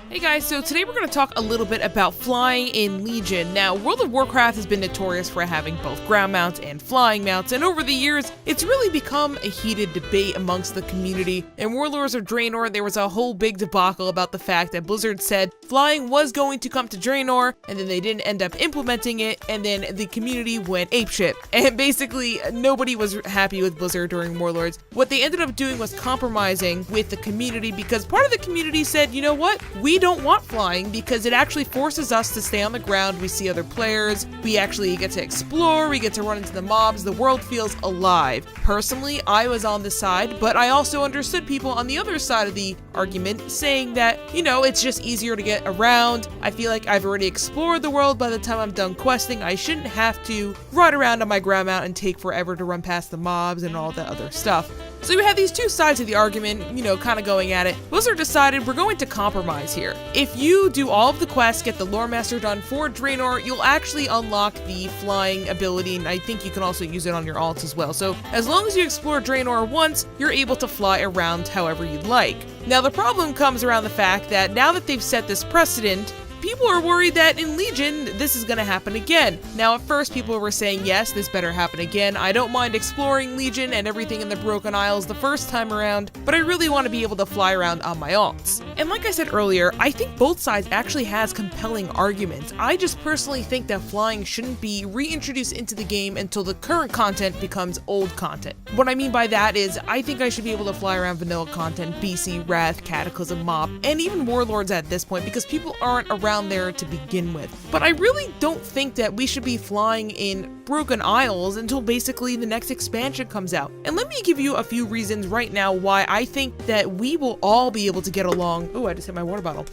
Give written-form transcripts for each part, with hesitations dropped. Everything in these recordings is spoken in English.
Hey guys, so today we're going to talk a little bit about flying in Legion. Now, World of Warcraft has been notorious for having both ground mounts and flying mounts, and over the years, it's really become a heated debate amongst the community. In Warlords of Draenor, there was a whole big debacle about the fact that Blizzard said flying was going to come to Draenor, and then they didn't end up implementing it, and then the community went apeshit. And basically, nobody was happy with Blizzard during Warlords. What they ended up doing was compromising with the community, because part of the community said, you know what, we don't want flying because it actually forces us to stay on the ground. We see other players, we actually get to explore, we get to run into the mobs, the world feels alive. Personally, I was on this side, but I also understood people on the other side of the argument saying that, you know, it's just easier to get around. I feel like I've already explored the world by the time I'm done questing. I shouldn't have to ride around on my ground mount and take forever to run past the mobs and all that other stuff. So we have these two sides of the argument, you know, kind of going at it. Blizzard decided we're going to compromise here. If you do all of the quests, get the Lore Master done for Draenor, you'll actually unlock the flying ability, and I think you can also use it on your alts as well. So as long as you explore Draenor once, you're able to fly around however you'd like. Now the problem comes around the fact that now that they've set this precedent, people are worried that in Legion, this is going to happen again. Now, at first, people were saying, yes, this better happen again. I don't mind exploring Legion and everything in the Broken Isles the first time around, but I really want to be able to fly around on my alts. And like I said earlier, I think both sides actually has compelling arguments. I just personally think that flying shouldn't be reintroduced into the game until the current content becomes old content. What I mean by that is, I think I should be able to fly around vanilla content, BC, Wrath, Cataclysm, Mob, and even Warlords at this point, because people aren't around there to begin with. But I really don't think that we should be flying in Broken Isles until basically the next expansion comes out. And let me give you a few reasons right now why I think that we will all be able to get along. Oh, I just hit my water bottle.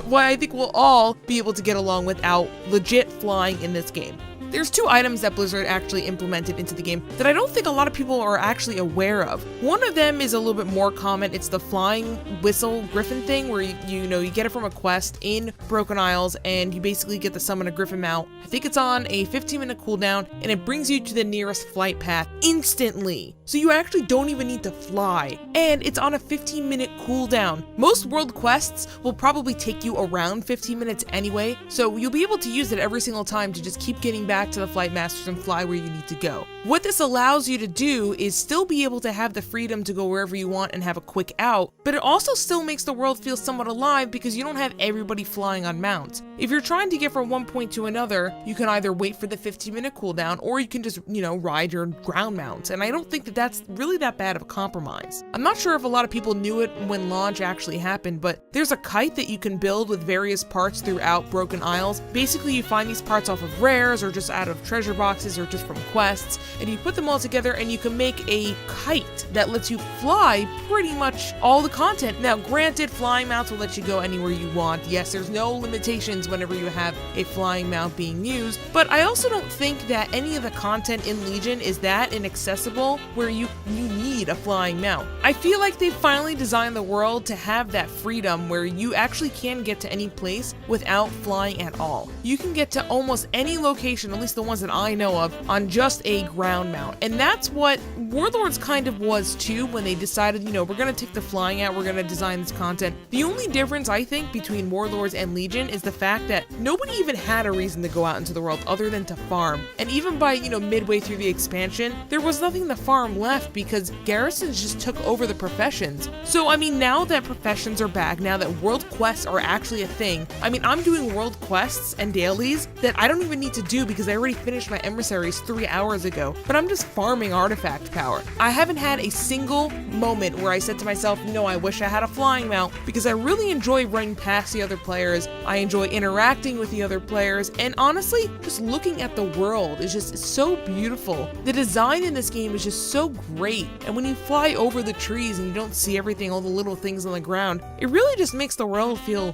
Why I think we'll all be able to get along without legit flying in this game. There's two items that Blizzard actually implemented into the game that I don't think a lot of people are actually aware of. One of them is a little bit more common. It's the flying whistle griffin thing where you get it from a quest in Broken Isles and you basically get to summon a griffin mount. I think it's on a 15-minute cooldown and it brings you to the nearest flight path instantly. So you actually don't even need to fly. And it's on a 15-minute cooldown. Most world quests will probably take you around 15 minutes anyway, so you'll be able to use it every single time to just keep getting back to the flight masters and fly where you need to go. What this allows you to do is still be able to have the freedom to go wherever you want and have a quick out, but it also still makes the world feel somewhat alive because you don't have everybody flying on mounts. If you're trying to get from one point to another, you can either wait for the 15-minute cooldown or you can just, ride your ground mount, and I don't think that that's really that bad of a compromise. I'm not sure if a lot of people knew it when launch actually happened, but there's a kite that you can build with various parts throughout Broken Isles. Basically, you find these parts off of rares or just out of treasure boxes or just from quests, and you put them all together and you can make a kite that lets you fly pretty much all the content. Now, granted, flying mounts will let you go anywhere you want. Yes, there's no limitations whenever you have a flying mount being used, but I also don't think that any of the content in Legion is that inaccessible where you need a flying mount. I feel like they finally designed the world to have that freedom where you actually can get to any place without flying at all. You can get to almost any location, at least the ones that I know of, on just a ground mount. And that's what Warlords kind of was too when they decided, we're going to take the flying out, we're going to design this content. The only difference I think between Warlords and Legion is the fact that nobody even had a reason to go out into the world other than to farm. And even by, midway through the expansion, there was nothing to farm left because garrisons just took over the professions. So, now that professions are back, now that world quests are actually a thing, I'm doing world quests and dailies that I don't even need to do because I already finished my emissaries 3 hours ago, but I'm just farming artifact power. I haven't had a single moment where I said to myself, I wish I had a flying mount, because I really enjoy running past the other players, I enjoy interacting with the other players, and honestly, just looking at the world is just so beautiful. The design in this game is just so great, and when you fly over the trees and you don't see everything, all the little things on the ground, it really just makes the world feel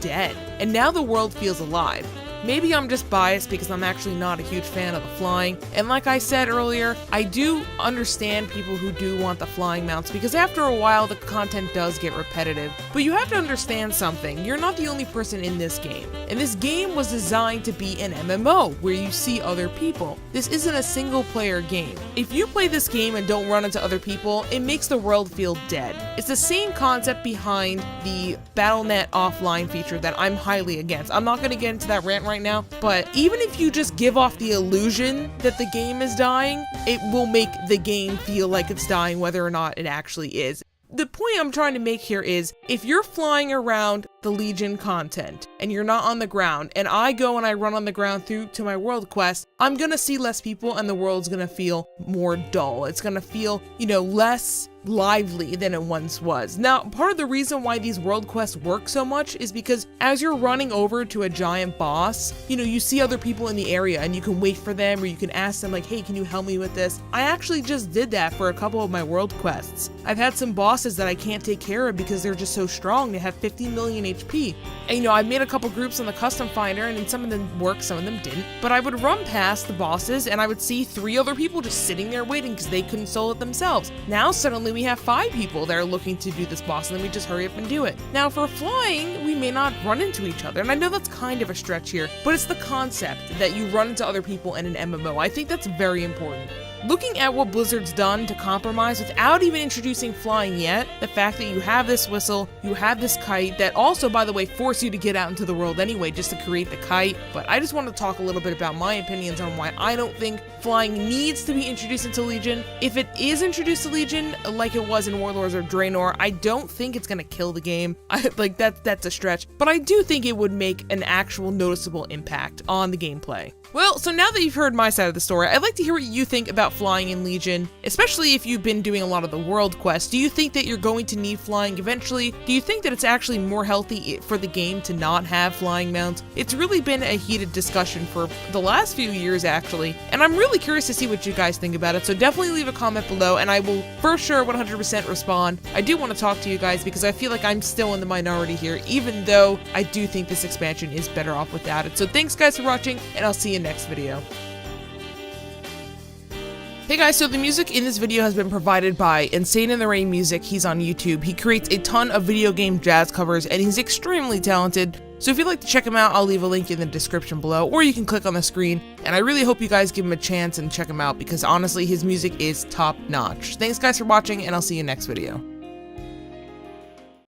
dead. And now the world feels alive. maybe I'm just biased because I'm actually not a huge fan of the flying. And like I said earlier, I do understand people who do want the flying mounts because after a while the content does get repetitive. But you have to understand something, you're not the only person in this game. And this game was designed to be an MMO where you see other people. This isn't a single player game. If you play this game and don't run into other people, it makes the world feel dead. It's the same concept behind the Battle.net offline feature that I'm highly against. I'm not going to get into that rant right now, but even if you just give off the illusion that the game is dying, it will make the game feel like it's dying whether or not it actually is. The point I'm trying to make here is, if you're flying around the Legion content and you're not on the ground, and I go and I run on the ground through to my world quest, I'm gonna see less people and the world's gonna feel more dull. It's gonna feel, less lively than it once was. Now, part of the reason why these world quests work so much is because as you're running over to a giant boss, you see other people in the area and you can wait for them, or you can ask them like, hey, can you help me with this? I actually just did that for a couple of my world quests. I've had some bosses that I can't take care of because they're just so strong. They have 50 million HP. And I made a couple groups on the custom finder, and some of them worked, some of them didn't. But I would run past the bosses and I would see 3 other people just sitting there waiting because they couldn't solo it themselves. Now suddenly we have 5 people that are looking to do this boss, and then we just hurry up and do it. Now for flying, we may not run into each other, and I know that's kind of a stretch here, but it's the concept that you run into other people in an MMO. I think that's very important. Looking at what Blizzard's done to compromise without even introducing flying yet, the fact that you have this whistle, you have this kite that also, by the way, force you to get out into the world anyway just to create the kite. But I just want to talk a little bit about my opinions on why I don't think flying needs to be introduced into Legion. If it is introduced to Legion, like it was in Warlords or Draenor, I don't think it's gonna kill the game. That's a stretch, but I do think it would make an actual noticeable impact on the gameplay. Well, so now that you've heard my side of the story, I'd like to hear what you think about flying in Legion, especially if you've been doing a lot of the world quests. Do you think that you're going to need flying eventually? Do you think that it's actually more healthy for the game to not have flying mounts? It's really been a heated discussion for the last few years, actually, and I'm really curious to see what you guys think about it, so definitely leave a comment below, and I will for sure 100% respond. I do want to talk to you guys because I feel like I'm still in the minority here, even though I do think this expansion is better off without it. So thanks guys for watching, and I'll see you next video. Hey guys, so the music in this video has been provided by insaneintherainmusic. He's on YouTube. He creates a ton of video game jazz covers and he's extremely talented. So if you'd like to check him out, I'll leave a link in the description below, or you can click on the screen. And I really hope you guys give him a chance and check him out because honestly, his music is top notch. Thanks guys for watching, and I'll see you next video.